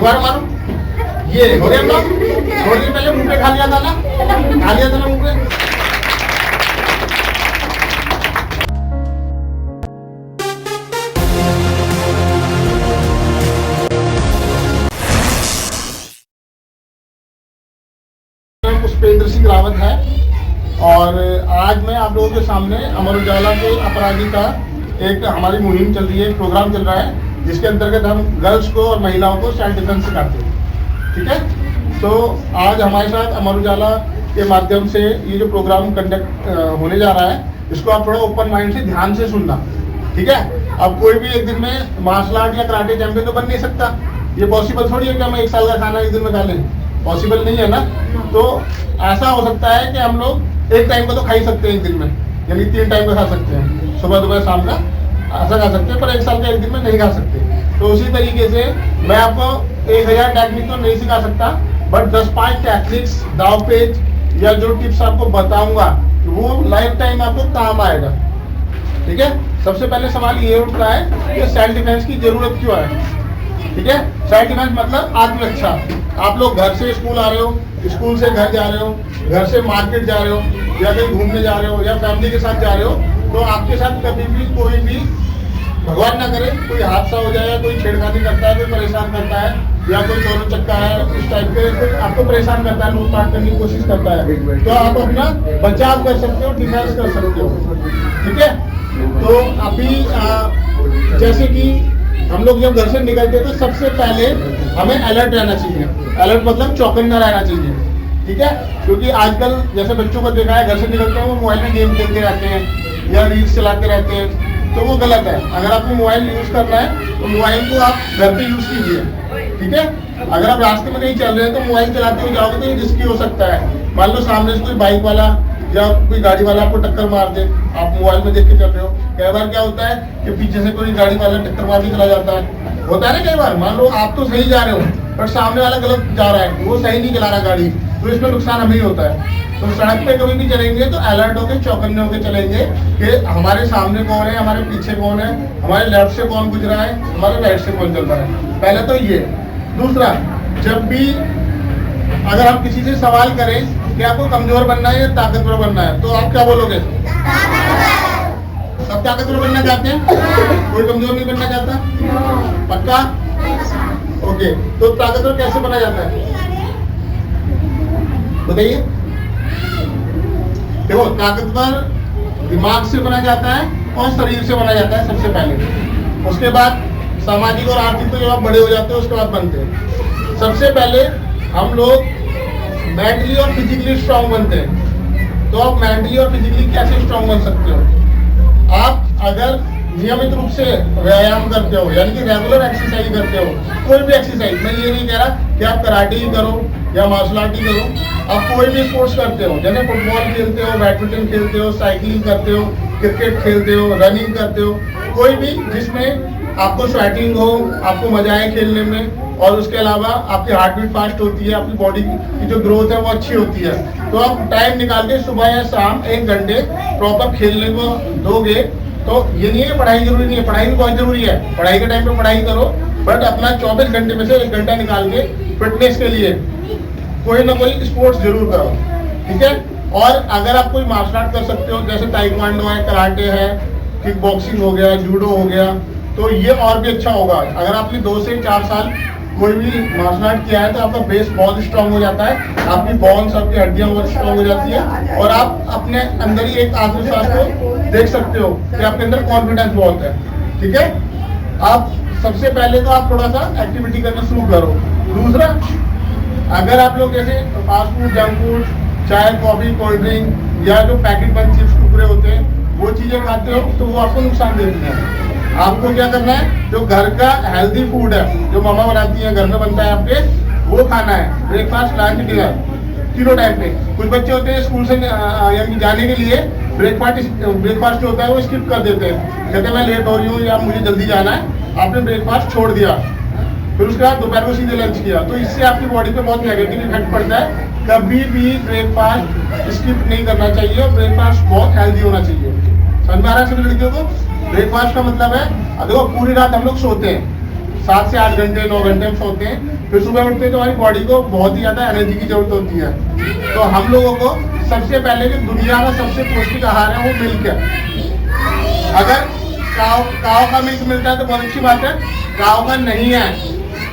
दोबारा मारो। ये हो गया ना, थोड़ी देर पहले मुंह पे खा लिया था ना, मुंह पे। पुष्पेंद्र सिंह रावत है और आज मैं आप लोगों के सामने अमर उजाला के अपराधी का एक हमारी मुहिम चल रही है, प्रोग्राम चल रहा है जिसके अंतर्गत हम गर्ल्स को और महिलाओं को सेल्फ डिफेंस सिखाते हैं। ठीक है, तो आज हमारे साथ अमर उजाला के माध्यम से ये जो प्रोग्राम कंडक्ट होने जा रहा है इसको आप थोड़ा ओपन माइंड से ध्यान से सुनना। ठीक है, अब कोई भी एक दिन में मार्शल आर्ट या कराटे चैंपियन तो बन नहीं सकता, ये पॉसिबल थोड़ी है कि हम 1 साल का खाना एक दिन में खा लें, पॉसिबल नहीं है ना। तो ऐसा हो सकता है कि हम लोग एक टाइम का तो खा ही सकते हैं एक दिन में, यानी 3 टाइम का खा सकते हैं, सुबह दोपहर शाम का ऐसा खा सकते हैं, पर 1 साल का एक दिन में नहीं खा सकते। तो उसी तरीके से मैं आपको 1000 टेक्निक तो नहीं सिखा सकता, बट 10-5 टेक्निक्स, दाव पेच या जो टिप्स आपको बताऊंगा वो लाइफ टाइम आपको काम आएगा। ठीक है, सबसे पहले सवाल ये उठता है कि सेल्फ डिफेंस की जरूरत क्यों है। ठीक है, सेल्फ डिफेंस मतलब आत्मरक्षा। आप लोग घर से स्कूल आ रहे हो, स्कूल से घर जा रहे हो, घर से मार्केट जा रहे हो, या कहीं घूमने जा रहे हो, या फैमिली के साथ जा रहे हो, तो आपके साथ कभी भी कोई भी, भगवान ना करे, कोई हादसा हो जाए, कोई छेड़खानी करता है, कोई परेशान करता है, या कोई चोरों चक्का है, इस टाइप के कोई आपको परेशान करता है, लूटपाट करने की कोशिश करता है, तो आप अपना बचाव कर सकते हो, डिफेंस कर सकते हो। ठीक है, तो अभी जैसे कि हम लोग जब घर से निकलते हैं तो सबसे पहले हमें अलर्ट रहना चाहिए। अलर्ट मतलब चौकन्ना रहना चाहिए। ठीक है, क्योंकि आजकल जैसे बच्चों को देखा है घर से निकलते हैं वो मोबाइल में गेम खेलते रहते हैं या रील्स चलाते रहते हैं, तो वो गलत है। अगर आपको मोबाइल यूज करना है तो मोबाइल को आप घर पे यूज कीजिए। ठीक है, अगर आप रास्ते में नहीं चल रहे हैं तो मोबाइल चलाते हुए जाओगे तो ये रिस्की हो सकता है। मान लो सामने से कोई बाइक वाला या कोई गाड़ी वाला आपको टक्कर मार दे, आप मोबाइल में देख के चल रहे हो, कई बार क्या होता है कि पीछे से कोई गाड़ी वाला टक्कर मार के चला जाता है, होता है ना। कई बार मान लो आप तो सही जा रहे हो पर सामने वाला गलत जा रहा है, वो सही नहीं चला रहा गाड़ी, तो इसमें नुकसान हमें ही होता है। तो सड़क पे कभी भी चलेंगे तो अलर्ट होकर चौकन्ने होकर चलेंगे कि हमारे सामने कौन है, हमारे पीछे कौन है, हमारे लेफ्ट से कौन गुजरा है, हमारे राइट से कौन चल रहा है। पहले तो ये। दूसरा, जब भी अगर आप किसी से सवाल करें कि आपको कमजोर बनना है या ताकतवर बनना है, तो आप क्या बोलोगे? सब ताकतवर बनना चाहते हैं, कोई कमजोर नहीं बनना चाहता। पक्का? ओके, तो ताकतवर कैसे बना जाता है बताइए। देखो, ताकतवर दिमाग से बना जाता है और शरीर से बना जाता है सबसे पहले। उसके बाद सामाजिक और आर्थिक तो जब आप बड़े हो जाते हो उसके बाद बनते हैं। सबसे पहले हम लोग मेंटली और फिजिकली स्ट्रांग बनते हैं। तो आप मेंटली और फिजिकली कैसे स्ट्रांग बन सकते हो? आप अगर नियमित रूप से व्यायाम करते हो, यानी कि रेगुलर एक्सरसाइज करते हो, कोई भी एक्सरसाइज, मैं ये नहीं कह रहा कि आप कराटे ही करो या मार्शल आर्ट ही करो, आप कोई भी स्पोर्ट्स करते हो, जैसे फुटबॉल खेलते हो, बैडमिंटन खेलते हो, साइकिलिंग करते हो, क्रिकेट खेलते हो, रनिंग करते हो, कोई भी जिसमें आपको स्वेटिंग हो, आपको मजा आए खेलने में, और उसके अलावा आपकी हार्ट बीट फास्ट होती है, आपकी बॉडी की जो ग्रोथ है वो अच्छी होती है, तो आप टाइम निकाल के सुबह या शाम 1 घंटे प्रॉपर खेलने को दोगे। तो ये नहीं है पढ़ाई जरूरी नहीं है, पढ़ाई भी बहुत जरूरी है, पढ़ाई के टाइम पे पढ़ाई करो, बट अपना 24 घंटे में से 1 घंटा निकाल के फिटनेस के लिए कोई ना कोई स्पोर्ट्स जरूर करो। ठीक है, और अगर आप कोई मार्शल आर्ट कर सकते हो, जैसे ताइक्वांडो है, कराटे है, किक बॉक्सिंग हो गया, जूडो हो गया, तो ये और भी अच्छा होगा। अगर आपने 2 से 4 साल कोई भी मार्शल आर्ट किया है तो आपका बेस बहुत स्ट्रांग हो जाता है, आपकी बोन्स, आपकी हड्डियां बहुत स्ट्रांग हो जाती है, और आप अपने अंदर ही एक आत्मविश्वास को देख सकते हो कि आपके अंदर कॉन्फिडेंस बहुत है। ठीक है, आप सबसे पहले तो आप थोड़ा सा एक्टिविटी करना शुरू करो। दूसरा, अगर आप लोग जैसे फास्ट फूड, जंक फूड, चाय, कॉफी, कोल्ड ड्रिंक या जो पैकेट बंद चिप्स, कुरकुरे होते हैं, वो चीजें खाते हो तो वो आपको नुकसान देती हैं। आपको क्या करना है, जो घर का हेल्दी फूड है, जो मामा बनाती है, घर में बनता है आपके, वो खाना है। ब्रेकफास्ट, लंच, डिनर तीनों टाइम पे। कुछ बच्चे होते हैं स्कूल से यानी जाने के लिए ब्रेकफास्ट जो होता है वो स्किप कर देते हैं, कहते हैं मैं लेट हो रही हूँ या मुझे जल्दी जाना है, आपने ब्रेकफास्ट छोड़ दिया, फिर उसके बाद दोपहर को सीधे लंच किया, तो इससे आपकी बॉडी पे बहुत नेगेटिव इफेक्ट पड़ता है। कभी भी ब्रेकफास्ट स्किप नहीं करना चाहिए और ब्रेकफास्ट बहुत हेल्दी होना चाहिए। समझ में आ रहा है सभी लड़कियों को? ब्रेकफास्ट का मतलब है, देखो पूरी रात हम लोग सोते हैं, 7 से 8 घंटे 9 घंटे हम सोते हैं, फिर सुबह उठते हैं तो हमारी बॉडी को बहुत ही ज़्यादा एनर्जी की जरूरत होती है। तो हम लोगों को सबसे पहले जो दुनिया का सबसे पौष्टिक आहार है वो मिल्क है। अगर काव का मिल्क मिलता है तो बहुत अच्छी बात है, काव का नहीं है,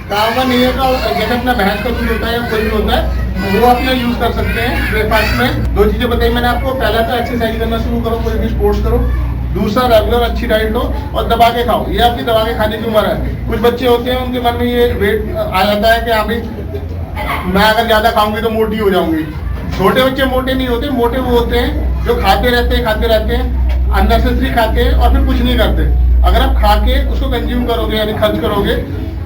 काव का नहीं है तो जैसे अपना भैंस का दूध होता है या कोई भी होता है वो अपना यूज कर सकते हैं ब्रेकफास्ट में। 2 चीजें बताई मैंने आपको, पहला तो एक्सरसाइज करना शुरू करो, कोई भी स्पोर्ट्स करो, दूसरा रेगुलर अच्छी डाइट लो और दबा के खाओ। ये आपकी दबा के खाने की उम्र है। कुछ बच्चे होते हैं उनके मन में ये वेट आ जाता है कि हाँ भाई मैं अगर ज्यादा खाऊंगी तो मोटी हो जाऊंगी। छोटे बच्चे मोटे नहीं होते, मोटे वो होते हैं जो खाते रहते हैं अननेसेसरी खाते हैं और फिर कुछ नहीं करते। अगर आप खा के उसको कंज्यूम करोगे यानी खर्च करोगे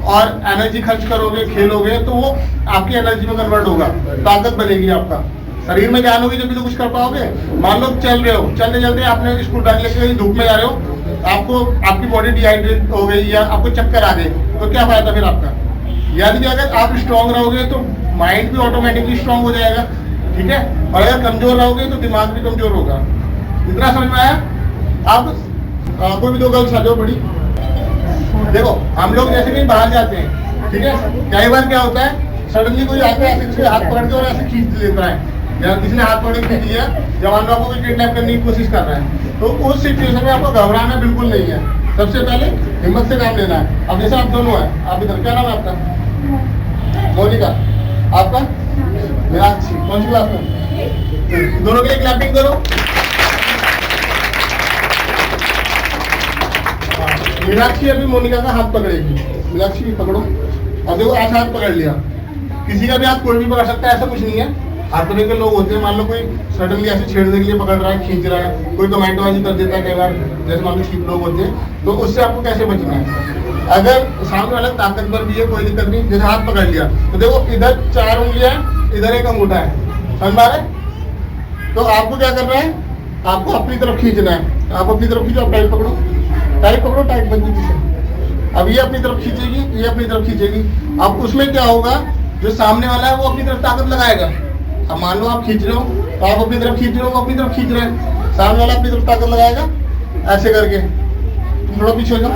और एनर्जी खर्च करोगे, खेलोगे, तो वो आपकी एनर्जी में कन्वर्ट होगा, ताकत बनेगी, आपका शरीर में जान होगी जब भी तो कुछ कर पाओगे। मान लो चल रहे हो, चलते चलते आपने स्कूल बैग लेके कहीं धूप में जा रहे हो, आपको आपकी बॉडी डिहाइड्रेट हो गई या आपको चक्कर आ गए, तो क्या फायदा फिर आपका। यानी कि अगर आप स्ट्रांग रहोगे तो माइंड भी ऑटोमेटिकली स्ट्रांग हो जाएगा, ठीक है। और अगर कमजोर रहोगे तो दिमाग भी कमजोर होगा। इतना समझ में आया। आप कोई भी 2 गर्ल्स आ जाओ बड़ी। देखो हम लोग जैसे कहीं बाहर जाते हैं, ठीक है, कई बार क्या होता है सडनली कोई आता है ऐसे किसी हाथ पकड़ के और ऐसे खींच लेता है, या किसी ने हाथ पकड़ के खींच लिया, जवान को कोई किडनैप करने की कोशिश कर रहा है, तो उस सिचुएशन में आपको घबराना बिल्कुल नहीं है। सबसे पहले हिम्मत से काम लेना है। अब जैसे आप दोनों हैं, आप इधर, क्या नाम है आपका? मोनिका। आपका? मीनाक्षी। कौन सी क्लास में? दोनों के लिए क्लैपिंग करो। मीनाक्षी अभी मोनिका का हाथ पकड़ेगी। मीनाक्षी पकड़ो। और देखो ऐसा हाथ पकड़ लिया, किसी का भी हाथ कोई भी पकड़ सकता है, ऐसा कुछ नहीं है। हाथ पकड़ के लोग होते हैं, मान लो कोई सडनली ऐसे छेड़ने के लिए पकड़ रहा है, खींच रहा है, कोई कमेंटबाजी कर देता है कई बार, जैसे मान लो चीप लोग होते हैं, तो उससे आपको कैसे बचना है। अगर सामने वाला ताकतवर भी है कोई दिक्कत नहीं, जैसे हाथ पकड़ लिया तो देखो इधर 4 उंगलियां है, इधर एक अंगूठा है, समझ पा रहे। तो आपको क्या करना है, आपको अपनी तरफ खींचना है। आप अपनी तरफ खींचो, आप टाइट पकड़ो, टाइट पकड़ो, टाइट बन जाएगी। अब ये अपनी तरफ खींचेगी, ये अपनी तरफ खींचेगी। अब उसमें क्या होगा, जो सामने वाला है वो अपनी तरफ ताकत लगाएगा। अब मान लो आप खींच रहे हो तो आप अपनी तरफ खींच रहे हो, वो अपनी तरफ खींच रहे हैं, सामने वाला अपनी तरफ ताकत लगाएगा ऐसे करके। तुम थोड़ा पीछे हो जाओ,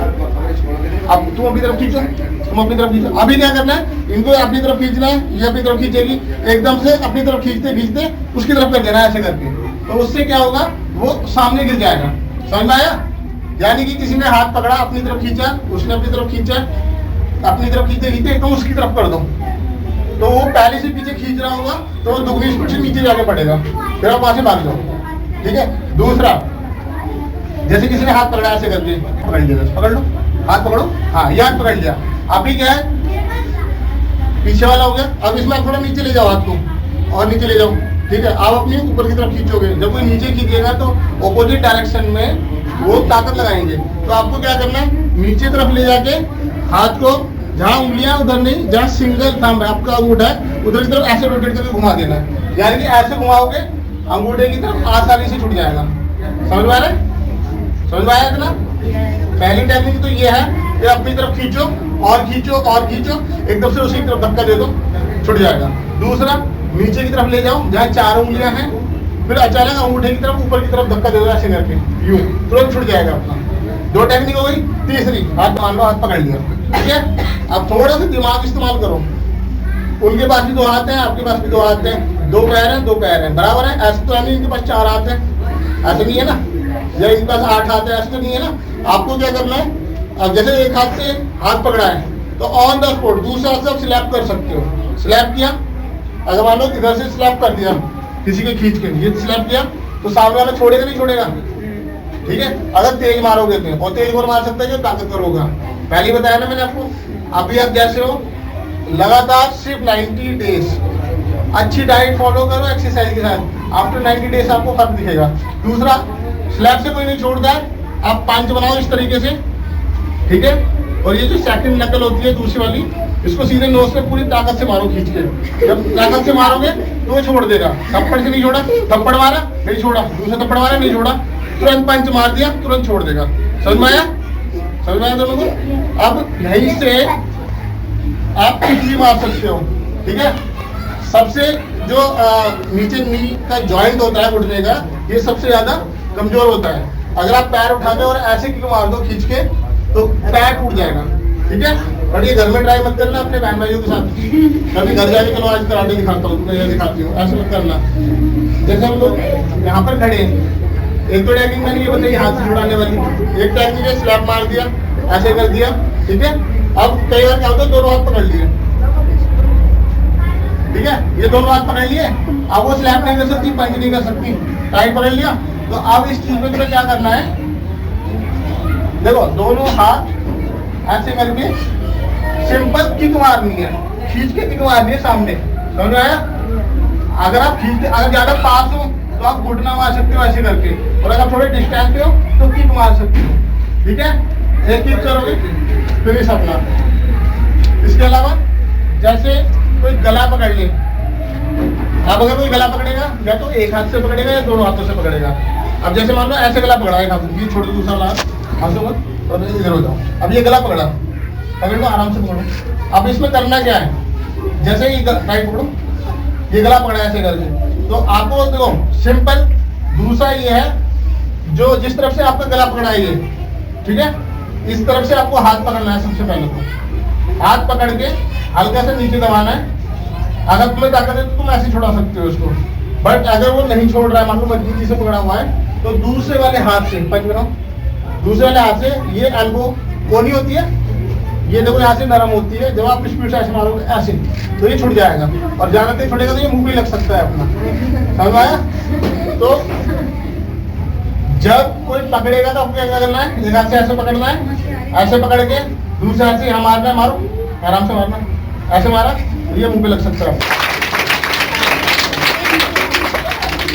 अब तुम अपनी तरफ खींचो, तुम अपनी तरफ खींचो। अभी क्या करना है, इनको अपनी तरफ खींचना है, ये अपनी तरफ खींचेगी, एकदम से अपनी तरफ खींचते खींचते उसकी तरफ कर देना है ऐसे करके। तो उससे क्या होगा, वो सामने गिर जाएगा। समझ में आया। यानी कि किसी ने हाथ पकड़ा, अपनी तरफ खींचा, उसने अपनी तरफ खींचा, अपनी तरफ खींचते खींचते तो उसकी तरफ कर दो, तो वो पहले से पीछे खींच रहा होगा तो वो दुगनी स्पीड से नीचे जाके पड़ेगा, फिर आप वहां से भाग जाओ, ठीक है। दूसरा, जैसे किसी ने हाथ पकड़ा ऐसे करके, पकड़ लिया, पकड़ लो, हाथ पकड़ो, हाँ ये हाथ पकड़ लिया। अभी क्या है, पीछे वाला हो गया। अब इसमें आप थोड़ा नीचे ले जाओ हाथ को, और नीचे ले जाओ, ठीक है। आप अपनी ऊपर की तरफ खींचोगे, जब कोई नीचे खींचेगा तो ऑपोजिट डायरेक्शन में वो ताकत लगाएंगे। तो आपको क्या करना है, नीचे तरफ ले जाके हाथ को, जहाँ उंगलियां उधर नहीं, जहाँ सिंगल थंब है आपका अंगूठा है उधर की तरफ ऐसे रोटेट करके घुमा देना है। यानी कि ऐसे घुमाओगे अंगूठे की तरफ आसानी से छूट जाएगा। समझ में आ रहा है, समझ में आया इतना। पहली टेक्निक तो ये है कि अपनी तरफ खींचो और खींचो और खींचो, एकदम से उसी की तरफ धक्का दे दो, छूट जाएगा। दूसरा, नीचे की तरफ ले जाओ जहाँ 4 उंगलियां हैं, फिर अचानक अंगूठे की तरफ ऊपर की तरफ धक्का दे दो ऐसे करके, यूं तुरंत छूट जाएगा अपना। 2 टेक्निक हो गई। तीसरी, हाथ मान लो, हाथ पकड़ लिया, ठीक है। अब थोड़ा सा दिमाग इस्तेमाल करो। उनके पास भी 2 हाथ हैं, आपके पास भी 2 हाथ हैं, 2 पैर हैं, 2 पैर हैं, बराबर है। ऐसे तो नहीं, इनके पास 4 हाथ हैं, ऐसे नहीं है ना, या इनके पास 8 हाथ है, ऐसे तो नहीं है ना। आपको क्या करना है, अब जैसे एक हाथ से हाथ पकड़ा है तो ऑन द स्पॉट दूसरा हाथ से आप स्लैप कर सकते हो। स्लैप किया, अगर मान लो इधर से स्लैप कर दिया किसी के खींच के, ये स्लैप किया तो सामने वाला छोड़ेगा नहीं छोड़ेगा, ठीक है। अगर तेज मारोगे तो, और तेज और मार सकता है जो ताकतवर होगा, पहले बताया ना मैंने आपको। अभी आप जैसे हो, लगातार सिर्फ 90 डेज अच्छी डाइट फॉलो करो एक्सरसाइज के साथ, आफ्टर 90 डेज आपको फर्क दिखेगा। दूसरा, स्लैब से कोई नहीं छोड़ता है, आप पंच बनाओ इस तरीके से, ठीक है। और ये जो सेकंड नकल होती है दूसरी वाली, इसको सीधे नोज पे पूरी ताकत से मारो खींच के। जब ताकत से मारोगे तो वो छोड़ देगा। थप्पड़ से नहीं छोड़ा, थप्पड़ मारा नहीं छोड़ा, दूसरा थप्पड़ मारा नहीं छोड़ा, तुरंत पंच मार दिया तुरंत छोड़ देगा। समझ में आया, समझ में आया दोनों को। अब यहीं से आप किक भी मार सकते हो, ठीक है। सबसे जो नीचे नी का जॉइंट होता है घुटने का, ये सबसे ज्यादा कमजोर होता है। अगर आप पैर उठाते और ऐसे किक मार दो खींच के तो पैर टूट जाएगा, ठीक है। बट ये घर में ट्राई मत करना अपने बहन भाइयों के साथ। कभी घर जाके चलो आज कराटे दिखाता हूँ, तुम्हें ये दिखाती हूँ, ऐसा मत करना। जैसे हम लोग यहाँ पर खड़े हैं, एक तो टैगिंग मैंने ये बताई हाथ से छुड़ाने वाली, एक टैगिंग है स्लैप मार दिया, ऐसे कर दिया, ठीक है। अब कई बार क्या होता है दोनों हाथ पकड़ लिए, ठीक है, ये दोनों हाथ पकड़ लिए, अब वो स्लैप नहीं कर सकती, पंच नहीं कर सकती, टाइट पकड़ लिया। तो अब इस चीज में तुम्हें क्या करना है, देखो दोनों हाथ ऐसे करके सिंपल किक मारनी है, खींच के किक मारनी है सामने, समझ आया। अगर आप खींचते, अगर ज्यादा पास हो तो आप घुटना मार सकते हो ऐसे करके, और अगर थोड़े डिस्टेंस पे हो तो किक मार सकते हो, ठीक है। एक किक करोगे फिनिश अपना। इसके अलावा जैसे कोई गला पकड़ ले, अब अगर कोई गला पकड़ेगा या तो एक हाथ से पकड़ेगा या दोनों हाथों से पकड़ेगा। अब जैसे मान लो ऐसे गला पकड़ा है, ये छोड़ दो दूसरा हाथ, हाथों मत और इधर हो जाओ। अब ये गला पकड़ा, पकड़ लो आराम से पकड़ो। अब इसमें करना क्या है, जैसे ये टाइट पकड़ो, ये गला पकड़ा ऐसे करके, तो आपको देखो सिंपल। दूसरा ये है जो जिस तरफ से आपका गला पकड़ा है ये, ठीक है, इस तरफ से आपको हाथ पकड़ना है। सबसे पहले तो हाथ पकड़ के हल्का से नीचे दबाना है। अगर तुम्हें ताकत है तो तुम ऐसे छोड़ा सकते हो उसको, बट अगर वो नहीं छोड़ रहा है, मान लो मजबूती से पकड़ा हुआ है, तो दूसरे वाले हाथ से पंच बनाओ, दूसरे वाले हाथ से ये एल्बो कोनी होती है, ये देखो यहाँ से नरम होती है, जब आप स्पीड से ऐसे मारोगे ऐसे तो ये छूट जाएगा, और ज्यादा तेज छोड़ेगा तो ये मुंह भी लग सकता है अपना, समझ आया। तो जब कोई पकड़ेगा तो आपको क्या करना है, एक हाथ से ऐसे पकड़ना है, ऐसे पकड़ के दूसरे हाथ से यहाँ मारना है, मारो आराम से मारना, ऐसे मारा तो ये मुंह पे लग सकता है।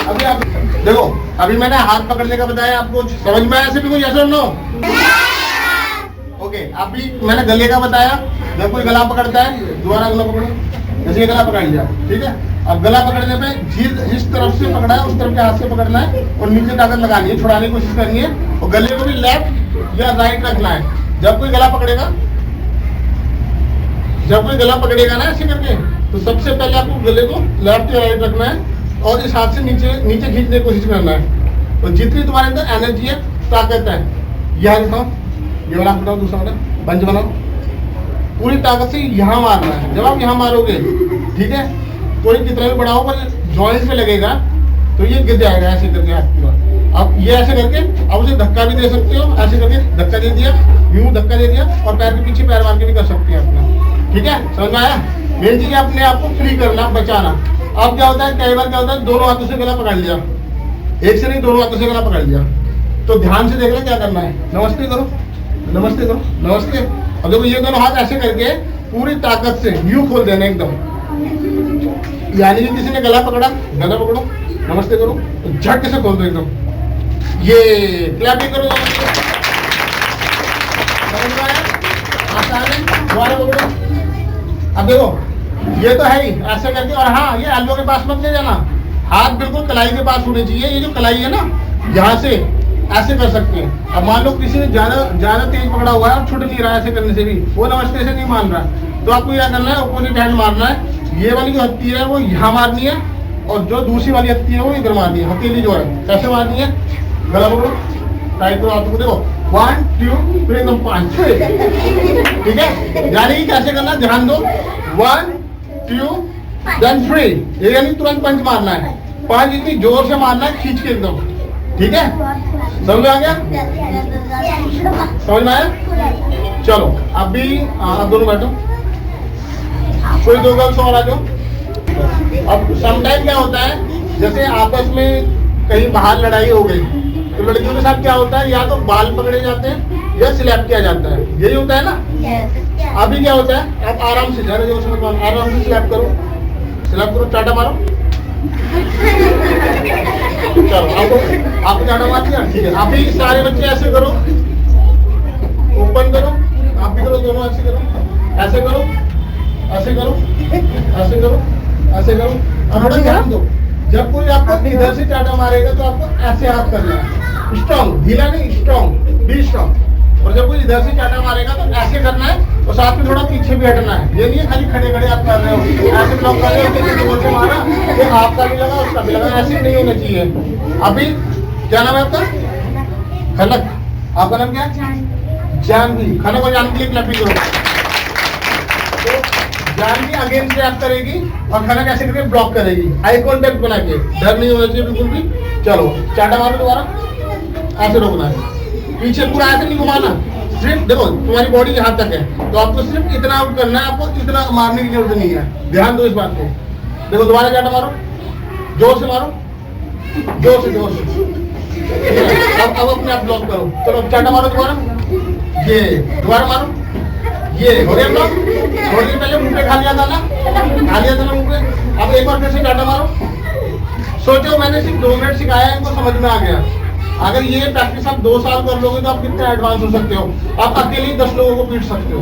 अभी आप देखो, अभी मैंने हाथ पकड़ने का बताया आपको, समझ में आया भी कोई ऐसा नो? ओके, अभी मैंने गले का बताया, जब कोई गला पकड़ता है दोबारा गला पकड़ो, जैसे ये गला पकड़ लिया, ठीक है। अब गला पकड़ने पे जिस तरफ से पकड़ा है उस तरफ के हाथ से पकड़ना है और नीचे ताकत लगानी है, छुड़ाने की कोशिश करनी है, और गले को भी लेफ्ट या राइट रखना है। जब कोई गला पकड़ेगा, जब कोई गला पकड़ेगा ना ऐसे करके, तो सबसे पहले आपको गले को लेफ्ट या राइट रखना है और इस हाथ से नीचे नीचे खींचने की कोशिश करना है। तो जितनी तुम्हारे अंदर एनर्जी है, ताकत है, यह दिखाओ, ये वाला बताओ, दूसरा वाला पंच बनाओ, पूरी ताकत से यहाँ मारना है। जब आप यहाँ मारोगे, ठीक है, कोई कितना भी बड़ा हो पर जॉइंट पे लगेगा तो ये गिर जाएगा ऐसे करके हाथ पूरा। अब ये ऐसे करके अब उसे धक्का भी दे सकते हो, ऐसे करके धक्का दे दिया, यूं धक्का दे दिया, और पैर के पीछे पैर मार के भी कर सकते हैं अपना, ठीक है, समझ में आया। मेन चीज अपने आप को फ्री करना, बचाना। अब क्या होता है, कई बार क्या होता है, दोनों हाथों से गला पकड़ लिया, एक से नहीं दोनों हाथों से गला पकड़ लिया, तो ध्यान से देखना क्या करना है। नमस्ते करो, नमस्ते करो, नमस्ते। अब देखो ये दोनों हाथ ऐसे करके पूरी ताकत से यूं खोल देना एकदम, यानी कि किसी ने गला पकड़ा, गला पकड़ो, नमस्ते करो, तो झटके से खोल दो एकदम, ये क्लैपिंग करो, आसान है, दोबारा पकड़ो। अब देखो ये तो है ही ऐसे करके, और हाँ ये एल्बो के पास मत ले जाना, हाथ बिल्कुल कलाई के पास होने चाहिए। ये जो कलाई है ना, यहाँ से ऐसे कर सकते हैं। अब मान लो किसी ने ज्यादा तेज पकड़ा हुआ है और छूट नहीं रहा है ऐसे करने से भी, वो नमस्ते से नहीं मान रहा, तो आपको क्या करना है, अपोजिट हैंड मारना है। ये वाली जो हत्ती है वो यहाँ मारनी है, और जो दूसरी वाली हत्ती है वो इधर मारनी है, हथेली जो है कैसे मारनी है, गला पकड़ो, टाइट करो हाथों को, देखो 1 2 3 एकदम 5, ठीक है। यानी कि कैसे करना, ध्यान दो, 1 2 then 3, ये यानी तुरंत पंच मारना है, 5 इतनी जोर से मारना है, खींच के एकदम, ठीक है। समझ में आ गया, समझ में आया। चलो अभी आप दोनों बैठो, कोई दो गर्ल्स और आ जाओ। अब समटाइम क्या होता है, जैसे आपस में कहीं बाहर लड़ाई हो गई, तो लड़कियों के साथ क्या होता है, या तो बाल पकड़े जाते हैं या स्लैप किया जाता है, यही होता है ना। अभी क्या होता है, आप आराम से जरा जोर से आराम से स्लैप करो, चाटा मारो। चलो आपको चाटा मार दिया, ठीक है। अभी सारे बच्चे ऐसे करो, ओपन करो, आप भी करो, दोनों ऐसे करो, ऐसे करो, ऐसे करो, ऐसे करो, ऐसे करो। अब थोड़ा ध्यान दो, जब कोई आपको इधर से चाटा मारेगा तो आपको ऐसे हाथ करना है, स्ट्रॉन्ग, ढीला नहीं, स्ट्रॉन्ग, बी स्ट्रॉन्ग। और जब कोई इधर से चाटा मारेगा तो ऐसे करना है, और साथ में थोड़ा पीछे भी हटना है। ये नहीं है खाली खड़े खड़े आप कर रहे हो, ऐसे ब्लॉक कर रहे हो, बोल के मारा, ये आपका भी लगा उसका भी लगा, ऐसे नहीं होना चाहिए। अभी क्या नाम है आपका, खनक, आपका नाम क्या है, जानवी। खनक और जानवी के लिए क्लैपिंग करो। जान की अगेंस्ट रिएक्ट करेगी और खाना कैसे करके ब्लॉक करेगी, आई कॉन्टेक्ट बना के, डर नहीं होना चाहिए बिल्कुल भी। चलो चाटा मारो दोबारा, ऐसे रोकना है, पीछे पूरा ऐसे नहीं घुमाना, सिर्फ देखो तुम्हारी बॉडी यहाँ तक है तो आपको सिर्फ इतना आउट करना है, आपको इतना मारने की जरूरत नहीं है, ध्यान दो इस बात को। देखो दोबारा चाटा मारो, जोर से मारो, जोर से जोर से। अब अपने आप ब्लॉक करो, चलो चाटा मारो दोबारा, ये दोबारा मारो, ये हो गया ब्लॉक। थोड़ी देर पहले मुंह पे खा लिया था ना मुंह पे, अब एक बार फिर से चाटा मारो। सोचो मैंने सिर्फ 2 मिनट सिखाया है, इनको समझ में आ गया। अगर ये प्रैक्टिस आप 2 साल कर लोगे तो आप कितने एडवांस हो सकते हो। आप अकेले 10 लोगों को पीट सकते हो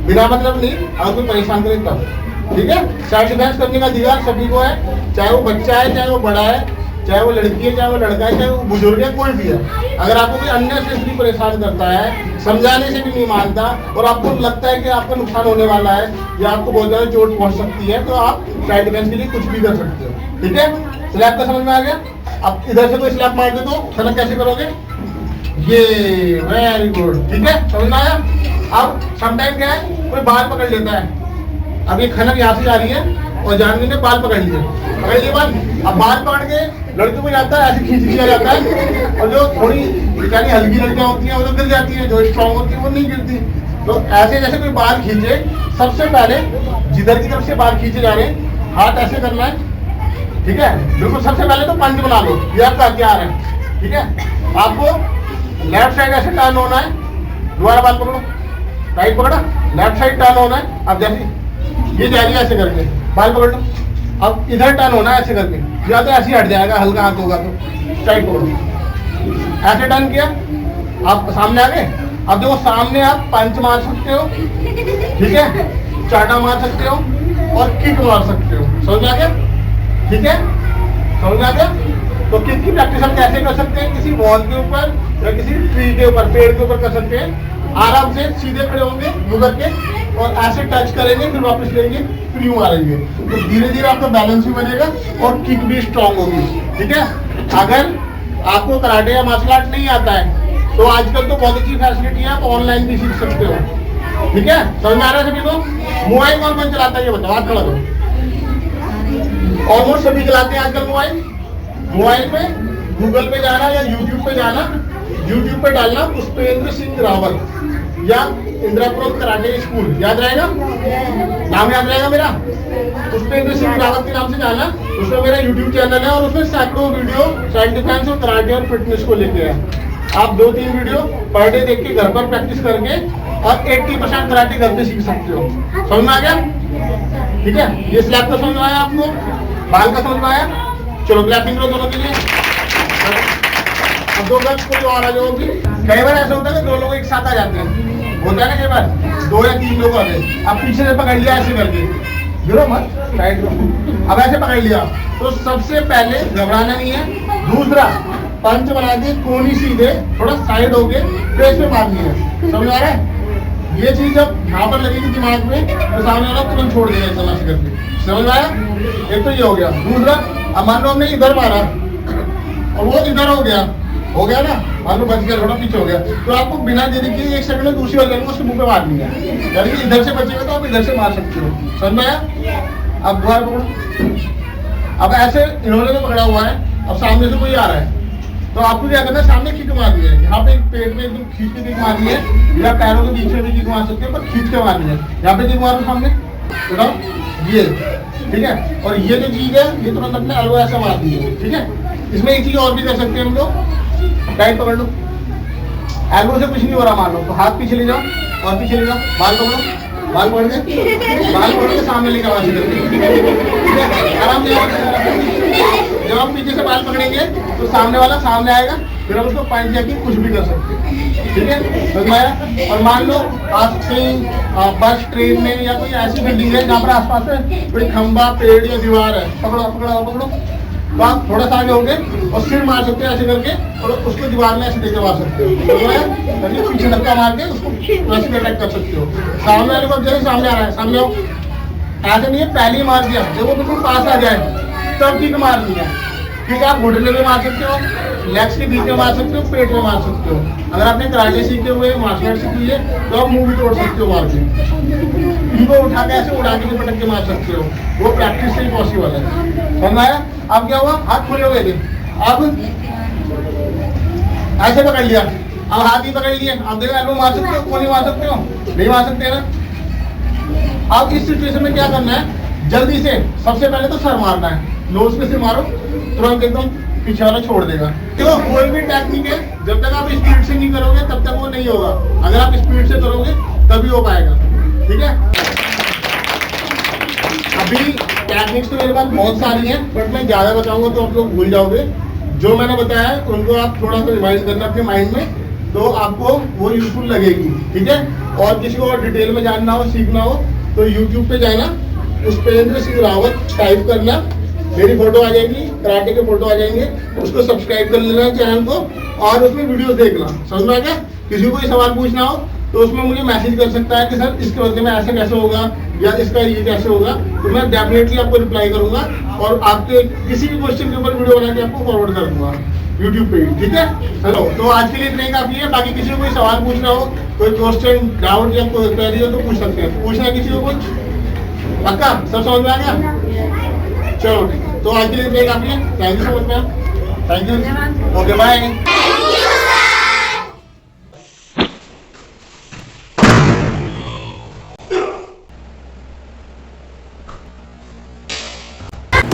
बिना मतलब नहीं, अगर कोई परेशान करे तब। ठीक है, सेल्फ डिफेंस करने का अधिकार सभी को है, चाहे वो बच्चा है, चाहे वो बड़ा है, चाहे वो लड़की है, चाहे वो लड़का है, चाहे वो बुजुर्ग है, कोई भी है। अगर आपको कोई अननेसेसरी परेशान करता है, समझाने से भी नहीं मानता और आपको लगता है कि आपका नुकसान होने वाला है या आपको बहुत ज्यादा चोट पहुंच सकती है, तो आप सेल्फ डिफेंस के लिए कुछ भी कर सकते हो। ठीक है, स्लैप का समझ में आ गया। अब इधर से कोई स्लैप मार दे तो खनक कैसे करोगे, ये वेरी गुड। ठीक है, समझ में आया। अब समटाइम क्या है, कोई बाल पकड़ लेता है, अब ये खनक यहाँ से जा रही है और जानवी ने बाल पकड़ लिए बाल। अब बाल पकड़ के लड़कियों को जाता है, ऐसे खींच दिया जाता है, और जो थोड़ी बेचारी हल्की लड़कियां होती हैं वो तो गिर जाती है, जो स्ट्रॉन्ग होती है वो नहीं गिरती। तो ऐसे जैसे कोई बाल खींचे, सबसे पहले जिधर की तरफ से बाल खींचे जा रहे हैं हाथ ऐसे करना है। ठीक है, बिल्कुल सबसे पहले तो पंच बना लो, ये आपका हथियार है। ठीक है, आपको लेफ्ट साइड ऐसे टर्न होना है, दोबारा बाल पकड़ो, राइट पकड़ा, लेफ्ट साइड टर्न होना है। अब जैसे ये जा रही है ऐसे करके बाल पकड़ लो, अब इधर टर्न होना है ऐसे करके, या तो ऐसे हट जाएगा, हल्का हाथ होगा तो टाइट पकड़ो, ऐसे टर्न किया, आप सामने आ गए। अब देखो सामने आप पंच मार सकते हो, ठीक है, चाटा मार सकते हो और किक मार सकते हो। समझ आ गया? ठीक है, समझ आ गया। तो किक की प्रैक्टिस हम कैसे कर सकते हैं, किसी वॉल के ऊपर या किसी ट्री के ऊपर, पेड़ के ऊपर कर सकते हैं। आराम से सीधे खड़े होंगे मुंह करके और ऐसे टच करेंगे, फिर वापस लेंगे, फिर यूं मारेंगे, तो धीरे धीरे आपका बैलेंस भी बनेगा और किक भी स्ट्रांग होगी। ठीक है, अगर आपको कराटे या मार्शल आर्ट नहीं आता है तो आजकल तो बहुत अच्छी फैसिलिटी है, आप ऑनलाइन भी सीख सकते हो। ठीक है, समझ में आ रहा है सभी को? मोबाइल कौन चलाता है ये बताओ, हाथ खड़ा करो। ऑलमोस्ट सभी चलाते हैं आजकल मोबाइल पे गूगल पे जाना या यूट्यूब पे जाना, यूट्यूब पे डालना पुष्पेंद्र सिंह रावत या इंदिरापुरम कराटे स्कूल, याद रहेगा नाम, याद रहेगा मेरा, पुष्पेंद्र सिंह रावत के नाम से जाना। उसमें मेरा यूट्यूब चैनल है और उसमें सैकड़ों वीडियो सेल्फ डिफेंस और कराटे और फिटनेस को लेके है। आप 2-3 वीडियो पर डे देख के घर पर प्रैक्टिस करके और 80% कराटे घर पे सीख सकते हो। समझ में आ गया? ठीक है, ये स्लैब का समझ में आया आपको, बाल का समझ में आया? चलो क्लैपिंग करो दोनों के लिए। अब 2 गज कोई और आ जाओगी। कई बार ऐसा होता है कि 2 लोग एक साथ आ जाते हैं, होता है ना, कई बार 2 या 3 लोग आ गए, अब पीछे से पकड़ लिया ऐसे करके, गिरो मत, साइड लो, अब ऐसे पकड़ लिया। तो सबसे पहले घबराना नहीं है, दूसरा पंच बना के कोनी सीधे थोड़ा साइड हो गए, फेस पे मारनी है। समझ आ रहा है? ये चीज जब यहाँ पर लगेगी दिमाग में तो सामने वाला तुरंत छोड़ देगा इतना से करके। समझ आया? एक तो ये हो गया। दूसरा, अब मान लो हमने इधर मारा और वो इधर हो गया ना, मान लो बच गया, थोड़ा पीछे हो गया, तो आपको बिना देरी के 1 सेकंड में दूसरी वाली उसके मुंह पे मारनी है, यानी कि इधर से बचेगा तो आप इधर से मार सकते हो। समझ में आया? अब दोबारा पकड़ो। अब ऐसे इन्होंने तो पकड़ा हुआ है, अब सामने से कोई आ रहा है तो आपको क्या करना है, सामने किक मारनी है, यहाँ पे पेट में एकदम खींच के किक मारनी है, या पैरों के बीच में भी किक मार सकते हो, पर खींच के मारनी है। यहाँ पे किक मारो सामने, बताओ ये, ठीक है। और ये जो चीज है ये तुरंत अपने एल्बो ऐसा मारती है। ठीक है, इसमें एक चीज और भी कर सकते हैं हम लोग, टाइट पकड़ लो, एल्बो से कुछ नहीं हो रहा मान लो तो हाथ पीछे ले जाओ और पीछे ले जाओ, बाल पकड़ो, बाल पकड़ के सामने लेकर आवाज करके, आराम से। जब हम पीछे से बाल पकड़ेंगे तो सामने वाला सामने आएगा, फिर हम उसको पॉइंट जाके कुछ भी कर सकते हैं। ठीक है, समझ में आया? और मान लो आप कहीं बस, ट्रेन में या कोई ऐसी बिल्डिंग है जहाँ पर आसपास में कोई खंबा, पेड़ या दीवार है, पकड़ो तो आप थोड़ा सा आगे होंगे और सिर मार सकते हैं ऐसे करके, और उसको दीवार में ऐसे देके मार सकते हो। पीछे धक्का मार के उसको वैसे अटैक कर सकते हो। सामने वाले को जैसे सामने आ रहा है, सामने हो, ऐसे नहीं है पहले ही मार दिया, जब वो बिल्कुल पास आ जाए तब किक मारनी है। ठीक है, आप घुटने में मार सकते हो, लेग्स के बीच में मार सकते हो, पेट में मार सकते हो। अगर आपने कराटे सीखे हुए, मार्शल आर्ट सीखी है, तो आप मुंह भी तोड़ सकते हो मार के। इनको उठा के ऐसे उड़ा के भी पटक के मार सकते हो, वो प्रैक्टिस से ही पॉसिबल है। समझ में आया? अब क्या हुआ, हाथ खुले हो गए थे, अब ऐसे पकड़ लिया, अब हाथ ही पकड़ लिए, अब देखो एल्बो मार सकते हो, नहीं मार सकते हो, नहीं मार सकते ना। अब इस सिचुएशन में क्या करना है, जल्दी से सबसे पहले तो सर मारना है, नोज पे से मारो, तुरंत एकदम पीछे वाला छोड़ देगा। देखो कोई भी टेक्निक है, जब तक आप स्पीड से नहीं करोगे तब तक वो नहीं होगा, अगर आप स्पीड से करोगे तभी हो पाएगा। ठीक है, अभी टेक्निक्स तो मेरे पास बहुत सारी हैं, बट मैं ज्यादा बताऊंगा तो आप लोग भूल जाओगे। जो मैंने बताया है उनको आप थोड़ा सा रिवाइज करना अपने माइंड में, तो आपको वो यूजफुल लगेगी। ठीक है, और किसी को और डिटेल में जानना हो, सीखना हो, तो यूट्यूब पे जाना, उस पेरेंद्र सिंह रावत टाइप करना, मेरी फोटो आ जाएगी, कराटे के फोटो आ जाएंगे, उसको सब्सक्राइब कर लेना चैनल को, और उसमें वीडियोस देखना। समझ में आ गया? किसी को कोई सवाल पूछना हो तो उसमें मुझे मैसेज कर सकता है कि सर इसके बदले में ऐसे कैसे होगा, या इसका ये कैसे होगा, तो मैं डेफिनेटली आपको रिप्लाई करूंगा, और आपके किसी भी क्वेश्चन के ऊपर वीडियो बना के आपको फॉरवर्ड कर दूंगा यूट्यूब पे। ठीक है, चलो, तो आज के लिए इतना ही काफी है। बाकी किसी को कोई सवाल पूछना हो, कोई क्वेश्चन, डाउट या कोई क्वेरी हो तो पूछ सकते हैं। पूछना है किसी को कुछ? पक्का सब समझ में आ गया? चलो ठीक है, तो आज के लिए इतना ही काफी है। Thank you so much ma'am, thank you, okay bye.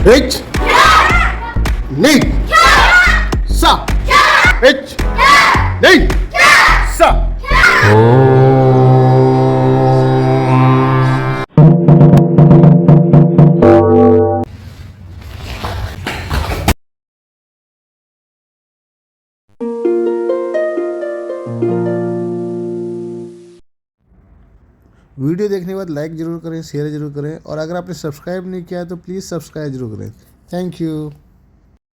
H Ni Sa H Ni Sa video देखने के बाद लाइक ज़रूर करें, शेयर ज़रूर करें, और अगर आपने सब्सक्राइब नहीं किया है तो प्लीज़ सब्सक्राइब ज़रूर करें। Thank you.